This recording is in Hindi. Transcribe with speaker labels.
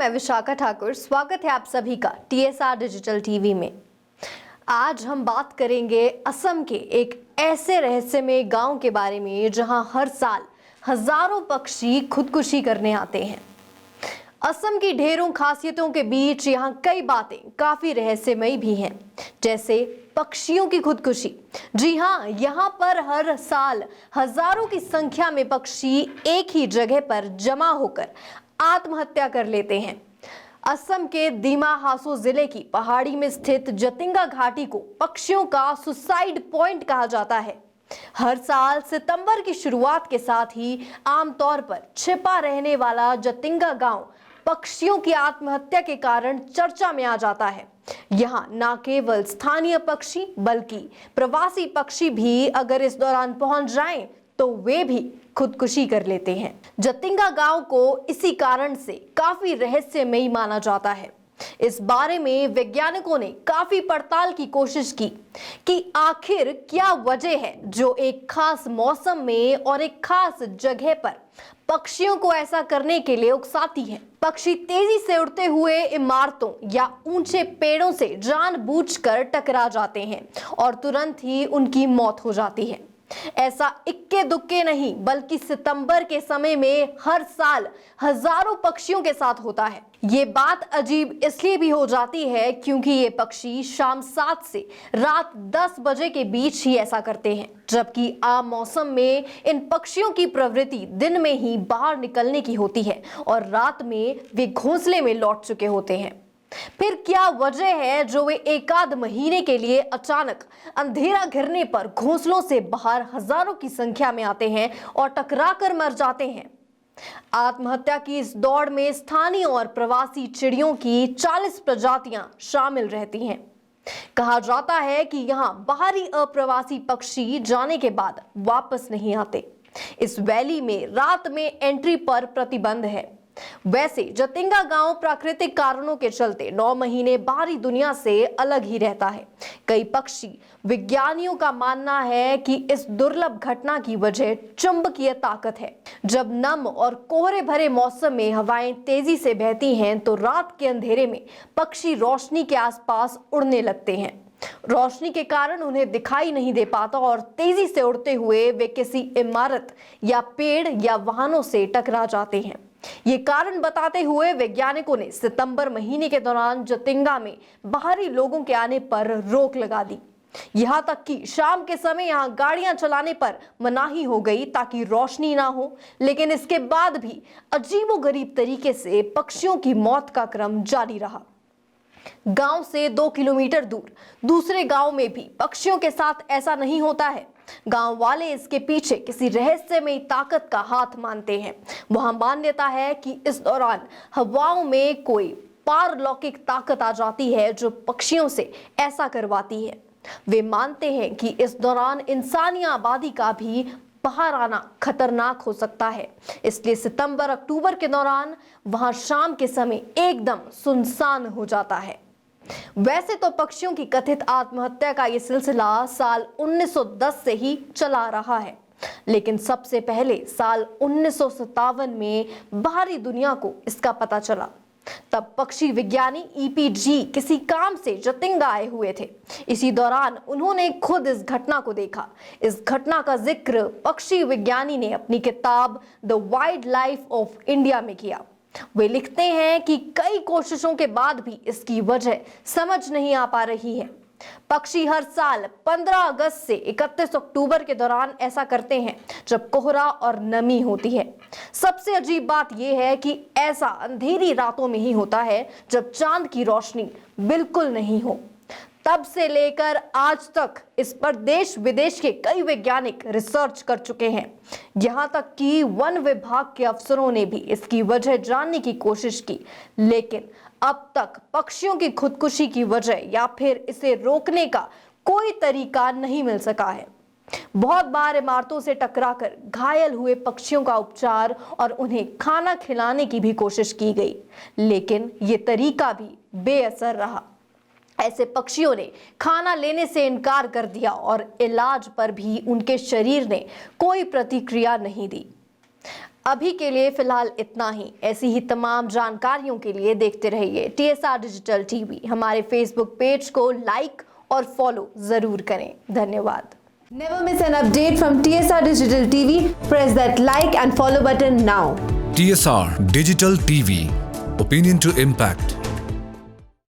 Speaker 1: मैं विशाखा ठाकुर। स्वागत है आप सभी का TSR डिजिटल टीवी में। आज हम बात करेंगे असम के एक ऐसे रहस्यमय गांव के बारे में जहां हर साल हजारों पक्षी खुदकुशी करने आते हैं। असम की ढेरों खासियतों के बीच यहाँ कई बातें काफी रहस्यमयी भी हैं, जैसे पक्षियों की खुदकुशी। जी हाँ, यहाँ पर हर साल हजारों की संख्या में पक्षी एक ही जगह पर जमा होकर आत्महत्या कर लेते हैं। असम के दीमा हासो जिले की पहाड़ी में स्थित जतिंगा घाटी को पक्षियों का सुसाइड पॉइंट कहा जाता है। हर साल सितंबर की शुरुआत के साथ ही आमतौर पर छिपा रहने वाला जतिंगा गांव पक्षियों की आत्महत्या के कारण चर्चा में आ जाता है। यहाँ न केवल स्थानीय पक्षी बल्कि प्रवासी पक्षी भी अगर इस दौरान पहुंच जाएं तो वे भी खुदकुशी कर लेते हैं। जतिंगा गांव को इसी कारण से काफी रहस्यमयी माना जाता है। इस बारे में वैज्ञानिकों ने काफी पड़ताल की कोशिश की कि आखिर क्या वजह है जो एक खास मौसम में और एक खास जगह पर पक्षियों को ऐसा करने के लिए उकसाती है। पक्षी तेजी से उड़ते हुए इमारतों या ऊंचे पेड़ों से जानबूझकर टकरा जाते हैं और तुरंत ही उनकी मौत हो जाती है। ऐसा इक्के दुक्के नहीं बल्कि सितंबर के समय में हर साल हजारों पक्षियों के साथ होता है। ये बात अजीब इसलिए भी हो जाती है क्योंकि ये पक्षी शाम 7 से रात 10 बजे के बीच ही ऐसा करते हैं, जबकि आम मौसम में इन पक्षियों की प्रवृत्ति दिन में ही बाहर निकलने की होती है और रात में वे घोंसले में लौट चुके होते हैं। फिर क्या वजह है जो वे एकाध महीने के लिए अचानक अंधेरा घिरने पर घोंसलों से बाहर हजारों की संख्या में आते हैं और टकराकर मर जाते हैं? आत्महत्या की इस दौड़ में स्थानीय और प्रवासी चिड़ियों की 40 प्रजातियां शामिल रहती हैं। कहा जाता है कि यहाँ बाहरी अप्रवासी पक्षी जाने के बाद वापस नहीं आते। इस वैली में रात में एंट्री पर प्रतिबंध है। वैसे जतिंगा गांव प्राकृतिक कारणों के चलते 9 महीने बाहरी दुनिया से अलग ही रहता है। कई पक्षी विज्ञानियों का मानना है कि इस दुर्लभ घटना की वजह चुंबकीय ताकत है। जब नम और कोहरे भरे मौसम में हवाएं तेजी से बहती हैं तो रात के अंधेरे में पक्षी रोशनी के आसपास उड़ने लगते हैं। रोशनी के कारण उन्हें दिखाई नहीं दे पाता और तेजी से उड़ते हुए वे किसी इमारत या पेड़ या वाहनों से टकरा जाते हैं। ये कारण बताते हुए वैज्ञानिकों ने सितंबर महीने के दौरान जतिंगा में बाहरी लोगों के आने पर रोक लगा दी। यहाँ तक कि शाम के समय यहाँ गाड़ियां चलाने पर मनाही हो गई ताकि रोशनी ना हो, लेकिन इसके बाद भी अजीबोगरीब तरीके से पक्षियों की मौत का क्रम जारी रहा। गांव से 2 किलोमीटर दूर दूसरे गांव में भी पक्षियों के साथ ऐसा नहीं होता है। गांव वाले इसके पीछे किसी रहस्यमयी ताकत का हाथ मानते हैं। वहां मान्यता है कि इस दौरान हवाओं में कोई पारलौकिक ताकत आ जाती है जो पक्षियों से ऐसा करवाती है। वे मानते हैं कि इस दौरान इंसानी आबादी का भी बाहर आना खतरनाक हो सकता है, इसलिए सितंबर अक्टूबर के दौरान वहां शाम के समय एकदम सुनसान हो जाता है। वैसे तो पक्षियों की कथित आत्महत्या का ये सिलसिला साल 1910 से ही चला रहा है, लेकिन सबसे पहले साल 1957 में बाहरी दुनिया को इसका पता चला। तब पक्षी विज्ञानी EPG किसी काम से जतिंगा आए हुए थे। इसी दौरान उन्होंने खुद इस घटना को देखा। इस घटना का जिक्र पक्षी विज्ञानी ने अपनी किताब the wild life of India में किया। वे लिखते हैं कि कई कोशिशों के बाद भी इसकी वजह समझ नहीं आ पा रही है। पक्षी हर साल 15 अगस्त से 31 अक्टूबर के दौरान ऐसा करते हैं जब कोहरा और नमी होती है। सबसे अजीब बात यह है कि ऐसा अंधेरी रातों में ही होता है जब चांद की रोशनी बिल्कुल नहीं हो। तब से लेकर आज तक इस पर देश विदेश के कई वैज्ञानिक रिसर्च कर चुके हैं। यहाँ तक कि वन विभाग के अफसरों ने भी इसकी वजह जानने की कोशिश की, लेकिन अब तक पक्षियों की खुदकुशी की वजह या फिर इसे रोकने का कोई तरीका नहीं मिल सका है। बहुत बार इमारतों से टकराकर घायल हुए पक्षियों का उपचार और उन्हें खाना खिलाने की भी कोशिश की गई, लेकिन ये तरीका भी बेअसर रहा। ऐसे पक्षियों ने खाना लेने से इनकार कर दिया और इलाज पर भी उनके शरीर ने कोई प्रतिक्रिया नहीं दी। अभी के लिए फिलहाल इतना ही। ऐसी ही तमाम जानकारियों के लिए देखते रहिए TSR डिजिटल टीवी। हमारे फेसबुक पेज को लाइक और फॉलो जरूर करें। धन्यवाद। Never miss an update from TSR Digital TV. Press that like and follow button now.
Speaker 2: TSR Digital TV. Opinion to impact.